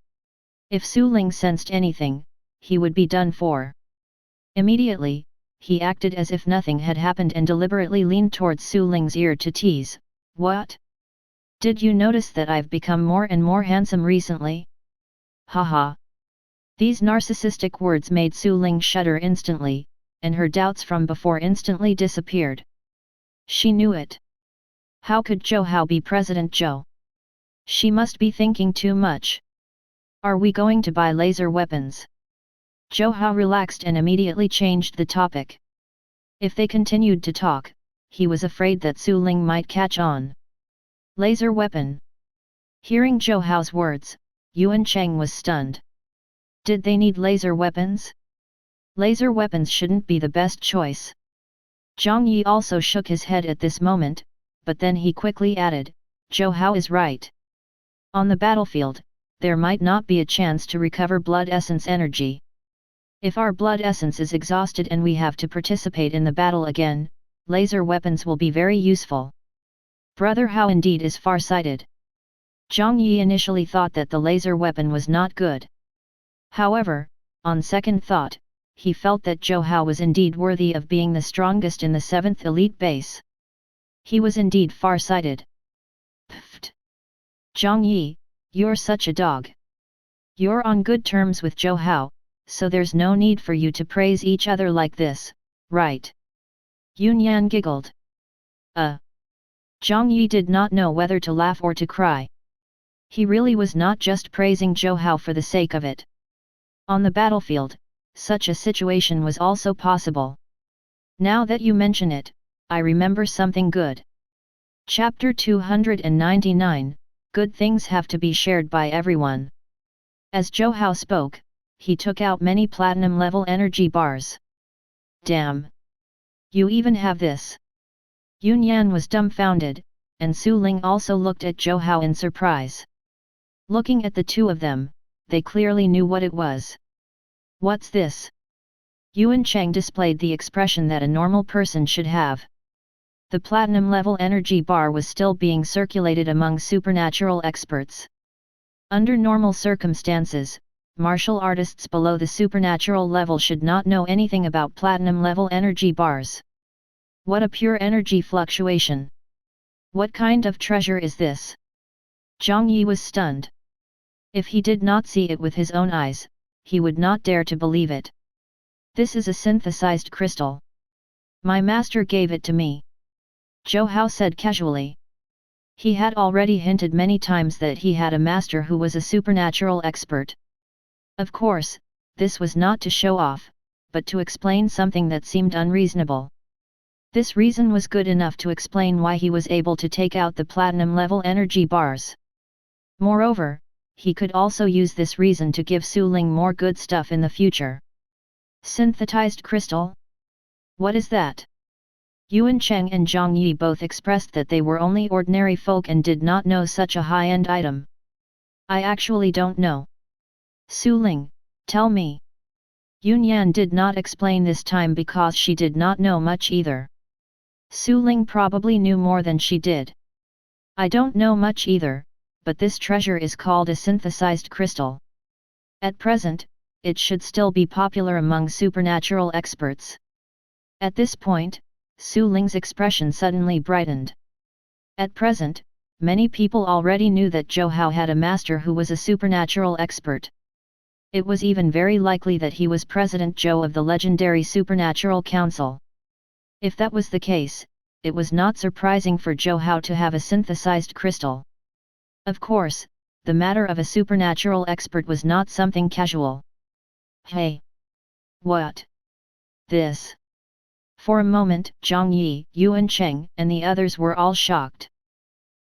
If Su Ling sensed anything, he would be done for. Immediately, he acted as if nothing had happened and deliberately leaned towards Su Ling's ear to tease. What? Did you notice that I've become more and more handsome recently? Haha. These narcissistic words made Su Ling shudder instantly, and her doubts from before instantly disappeared. She knew it. How could Zhou Hao be President Zhou? She must be thinking too much. Are we going to buy laser weapons? Zhou Hao relaxed and immediately changed the topic. If they continued to talk, he was afraid that Su Ling might catch on. Laser weapon. Hearing Zhou Hao's words, Yuan Cheng was stunned. Did they need laser weapons? Laser weapons shouldn't be the best choice. Zhang Yi also shook his head at this moment, but then he quickly added, Zhou Hao is right. On the battlefield, there might not be a chance to recover blood essence energy. If our blood essence is exhausted and we have to participate in the battle again, laser weapons will be very useful. Brother Hao indeed is far-sighted. Zhang Yi initially thought that the laser weapon was not good. However, on second thought, he felt that Zhou Hao was indeed worthy of being the strongest in the 7th elite base. He was indeed far-sighted. Pfft! Zhang Yi, you're such a dog. You're on good terms with Zhou Hao, so there's no need for you to praise each other like this, right? Yunyan giggled. Zhang Yi did not know whether to laugh or to cry. He really was not just praising Zhou Hao for the sake of it. On the battlefield, such a situation was also possible. Now that you mention it, I remember something good. Chapter 299, Good things have to be shared by everyone. As Zhou Hao spoke, he took out many platinum-level energy bars. Damn! You even have this? Yunyan was dumbfounded, and Suling also looked at Zhou Hao in surprise. Looking at the two of them, they clearly knew what it was. What's this? Yuan Cheng displayed the expression that a normal person should have. The platinum-level energy bar was still being circulated among supernatural experts. Under normal circumstances, martial artists below the supernatural level should not know anything about platinum-level energy bars. What a pure energy fluctuation! What kind of treasure is this? Zhang Yi was stunned. If he did not see it with his own eyes, he would not dare to believe it. This is a synthesized crystal. My master gave it to me. Zhou Hao said casually. He had already hinted many times that he had a master who was a supernatural expert. Of course, this was not to show off, but to explain something that seemed unreasonable. This reason was good enough to explain why he was able to take out the platinum-level energy bars. Moreover, he could also use this reason to give Suling more good stuff in the future. Synthesized crystal? What is that? Yuan Cheng and Zhang Yi both expressed that they were only ordinary folk and did not know such a high-end item. I actually don't know. Suling, tell me. Yunyan did not explain this time because she did not know much either. Suling probably knew more than she did. I don't know much either, but this treasure is called a synthesized crystal. At present, it should still be popular among supernatural experts. At this point, Suling's expression suddenly brightened. At present, many people already knew that Zhou Hao had a master who was a supernatural expert. It was even very likely that he was President Zhou of the legendary Supernatural Council. If that was the case, it was not surprising for Zhou Hao to have a synthesized crystal. Of course, the matter of a supernatural expert was not something casual. Hey! What? This? For a moment, Zhang Yi, Yuan Cheng, and the others were all shocked.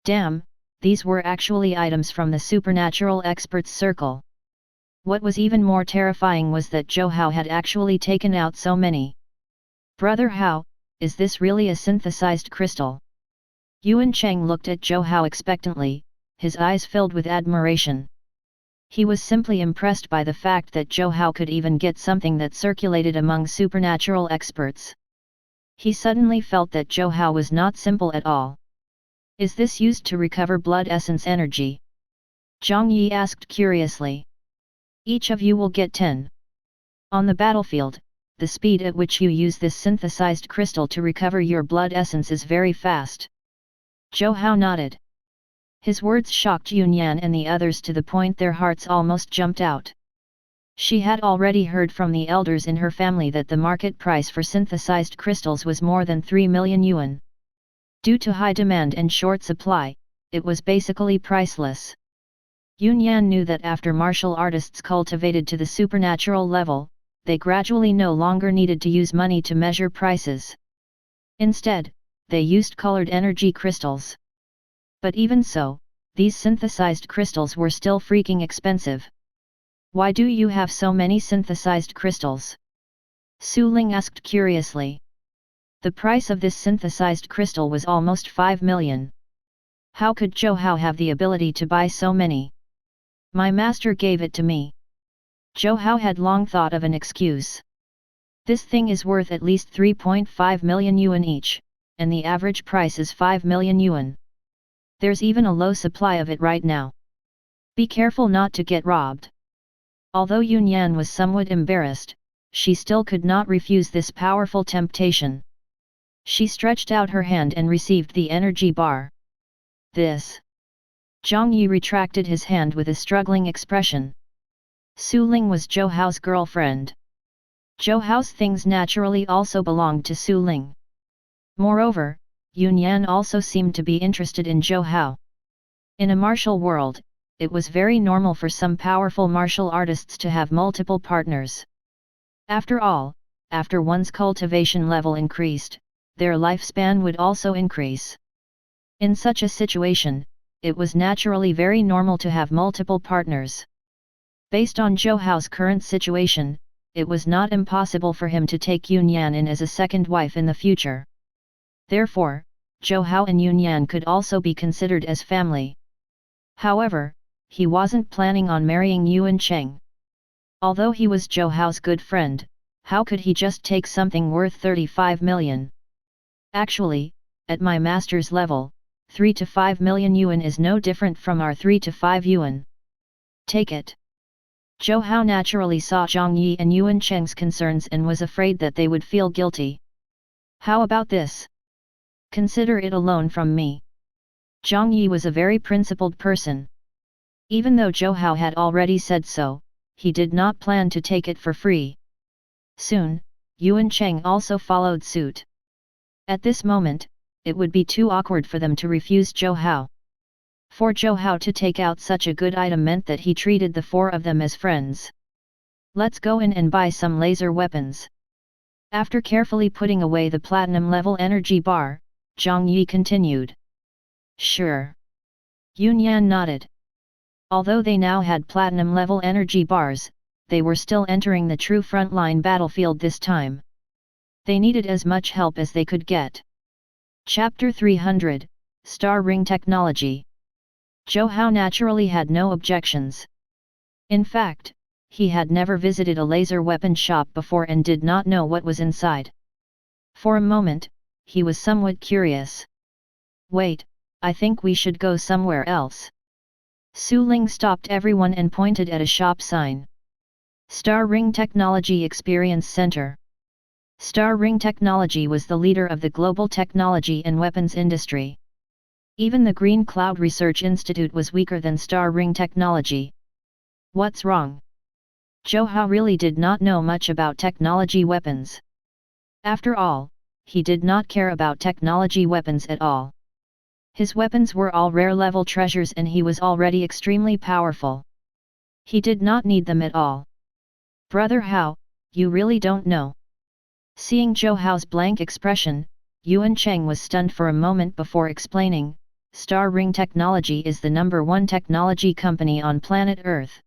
Damn, these were actually items from the supernatural experts' circle. What was even more terrifying was that Zhou Hao had actually taken out so many. Brother Hao, is this really a synthesized crystal? Yuan Cheng looked at Zhou Hao expectantly, his eyes filled with admiration. He was simply impressed by the fact that Zhou Hao could even get something that circulated among supernatural experts. He suddenly felt that Zhou Hao was not simple at all. Is this used to recover blood essence energy? Zhang Yi asked curiously. Each of you will get 10. On the battlefield, the speed at which you use this synthesized crystal to recover your blood essence is very fast. Zhou Hao nodded. His words shocked Yunyan and the others to the point their hearts almost jumped out. She had already heard from the elders in her family that the market price for synthesized crystals was more than 3 million yuan. Due to high demand and short supply, it was basically priceless. Yunyan knew that after martial artists cultivated to the supernatural level, they gradually no longer needed to use money to measure prices. Instead, they used colored energy crystals. But even so, these synthesized crystals were still freaking expensive. Why do you have so many synthesized crystals? Suling asked curiously. The price of this synthesized crystal was almost 5 million. How could Zhou Hao have the ability to buy so many? My master gave it to me. Zhou Hao had long thought of an excuse. This thing is worth at least 3.5 million yuan each, and the average price is 5 million yuan. There's even a low supply of it right now. Be careful not to get robbed. Although Yunyan was somewhat embarrassed, she still could not refuse this powerful temptation. She stretched out her hand and received the energy bar. This. Zhang Yi retracted his hand with a struggling expression. Suling was Zhou Hao's girlfriend. Zhou Hao's things naturally also belonged to Suling. Moreover, Yun Yan also seemed to be interested in Zhou Hao. In a martial world, it was very normal for some powerful martial artists to have multiple partners. After all, after one's cultivation level increased, their lifespan would also increase. In such a situation, it was naturally very normal to have multiple partners. Based on Zhou Hao's current situation, it was not impossible for him to take Yun Yan in as a second wife in the future. Therefore, Zhou Hao and Yun Yan could also be considered as family. However, he wasn't planning on marrying Yuan Cheng. Although he was Zhou Hao's good friend, how could he just take something worth 35 million? Actually, at my master's level, 3 to 5 million yuan is no different from our 3 to 5 yuan. Take it. Zhou Hao naturally saw Zhang Yi and Yuan Cheng's concerns and was afraid that they would feel guilty. How about this? Consider it a loan from me. Zhang Yi was a very principled person. Even though Zhou Hao had already said so, he did not plan to take it for free. Soon, Yuan Cheng also followed suit. At this moment, it would be too awkward for them to refuse Zhou Hao. For Zhou Hao to take out such a good item meant that he treated the four of them as friends. Let's go in and buy some laser weapons. After carefully putting away the platinum level energy bar, Zhang Yi continued. Sure. Yun Yan nodded. Although they now had platinum level energy bars, they were still entering the true frontline battlefield this time. They needed as much help as they could get. Chapter 300, Star Ring Technology. Zhou Hao naturally had no objections. In fact, he had never visited a laser weapon shop before and did not know what was inside. For a moment, he was somewhat curious. Wait, I think we should go somewhere else. Suling stopped everyone and pointed at a shop sign. Star Ring Technology Experience Center. Star Ring Technology was the leader of the global technology and weapons industry. Even the Green Cloud Research Institute was weaker than Star Ring Technology. What's wrong? Zhou Hao really did not know much about technology weapons. After all, he did not care about technology weapons at all. His weapons were all rare-level treasures and he was already extremely powerful. He did not need them at all. Brother Hao, you really don't know. Seeing Zhou Hao's blank expression, Yuan Cheng was stunned for a moment before explaining, Star Ring Technology is the #1 technology company on planet Earth.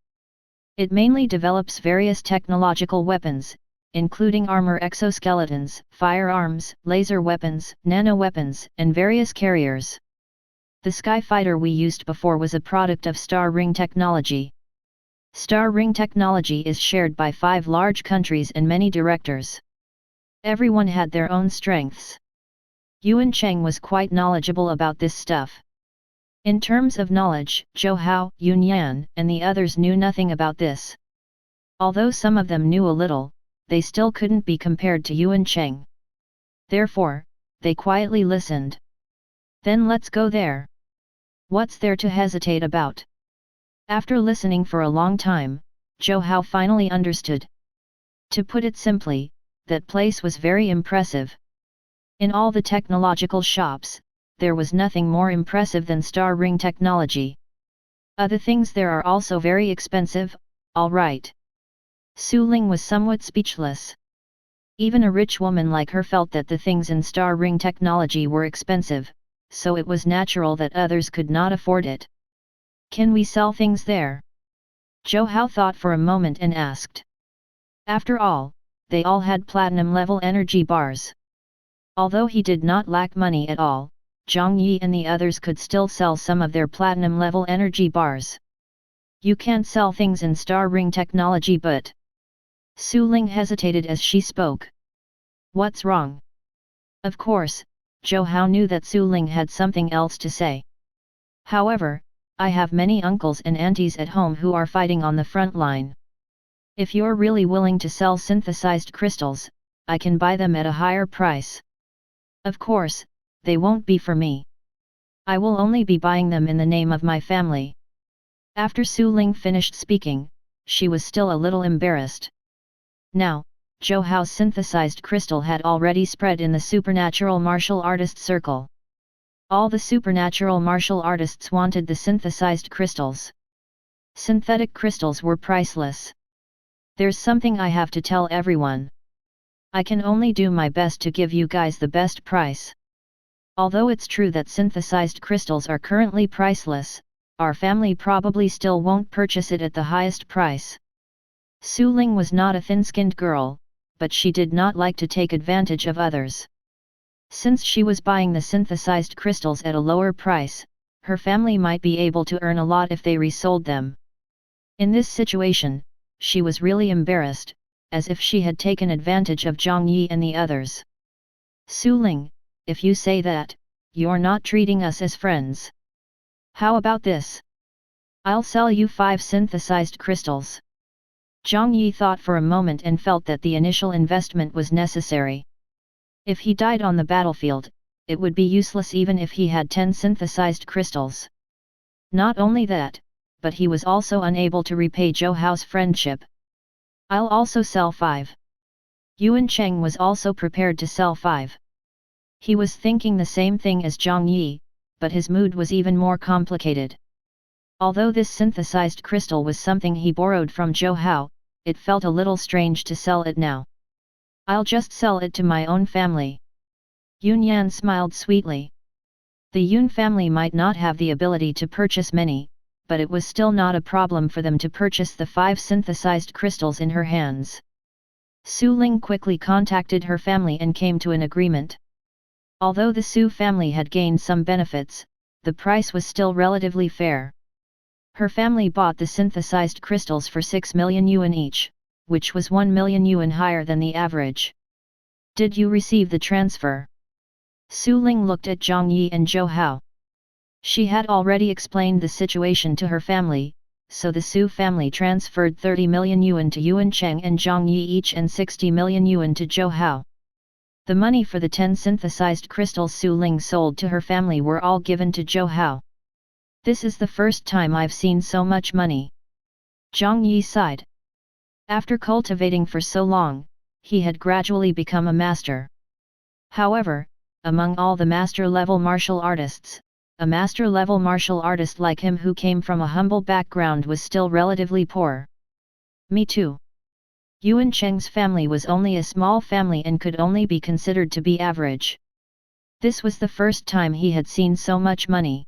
It mainly develops various technological weapons, including armor exoskeletons, firearms, laser weapons, nano-weapons, and various carriers. The Sky Fighter we used before was a product of Star Ring Technology. Star Ring Technology is shared by 5 large countries and many directors. Everyone had their own strengths. Yuan Cheng was quite knowledgeable about this stuff. In terms of knowledge, Zhou Hao, Yun Yan, and the others knew nothing about this. Although some of them knew a little, they still couldn't be compared to Yuan Cheng. Therefore, they quietly listened. Then let's go there. What's there to hesitate about? After listening for a long time, Zhou Hao finally understood. To put it simply, that place was very impressive. In all the technological shops, there was nothing more impressive than Star Ring Technology. Other things there are also very expensive, all right. Suling was somewhat speechless. Even a rich woman like her felt that the things in Star Ring Technology were expensive, so it was natural that others could not afford it. Can we sell things there? Zhou Hao thought for a moment and asked. After all, they all had platinum-level energy bars. Although he did not lack money at all, Zhang Yi and the others could still sell some of their platinum-level energy bars. You can't sell things in Star Ring Technology but... Suling hesitated as she spoke. What's wrong? Of course, Zhou Hao knew that Suling had something else to say. However, I have many uncles and aunties at home who are fighting on the front line. If you're really willing to sell synthesized crystals, I can buy them at a higher price. Of course, they won't be for me. I will only be buying them in the name of my family. After Suling finished speaking, she was still a little embarrassed. Now, Zhou Hao's synthesized crystal had already spread in the supernatural martial artist circle. All the supernatural martial artists wanted the synthesized crystals. Synthetic crystals were priceless. There's something I have to tell everyone. I can only do my best to give you guys the best price. Although it's true that synthesized crystals are currently priceless, our family probably still won't purchase it at the highest price. Suling was not a thin-skinned girl, but she did not like to take advantage of others. Since she was buying the synthesized crystals at a lower price, her family might be able to earn a lot if they resold them. In this situation, she was really embarrassed, as if she had taken advantage of Zhang Yi and the others. Suling, if you say that, you're not treating us as friends. How about this? I'll sell you 5 synthesized crystals. Zhang Yi thought for a moment and felt that the initial investment was necessary. If he died on the battlefield, it would be useless even if he had 10 synthesized crystals. Not only that, but he was also unable to repay Zhou Hao's friendship. I'll also sell 5. Yuan Cheng was also prepared to sell 5. He was thinking the same thing as Zhang Yi, but his mood was even more complicated. Although this synthesized crystal was something he borrowed from Zhou Hao, it felt a little strange to sell it now. I'll just sell it to my own family. Yun Yan smiled sweetly. The Yun family might not have the ability to purchase many, but it was still not a problem for them to purchase the 5 synthesized crystals in her hands. Suling quickly contacted her family and came to an agreement. Although the Su family had gained some benefits, the price was still relatively fair. Her family bought the synthesized crystals for 6 million yuan each, which was 1 million yuan higher than the average. Did you receive the transfer? Suling looked at Zhang Yi and Zhou Hao. She had already explained the situation to her family, so the Su family transferred 30 million yuan to Yuan Cheng and Zhang Yi each and 60 million yuan to Zhou Hao. The money for the 10 synthesized crystals Suling sold to her family were all given to Zhou Hao. This is the first time I've seen so much money. Zhang Yi sighed. After cultivating for so long, he had gradually become a master. However, among all the master-level martial artists, a master-level martial artist like him who came from a humble background was still relatively poor. Me too. Yuan Cheng's family was only a small family and could only be considered to be average. This was the first time he had seen so much money.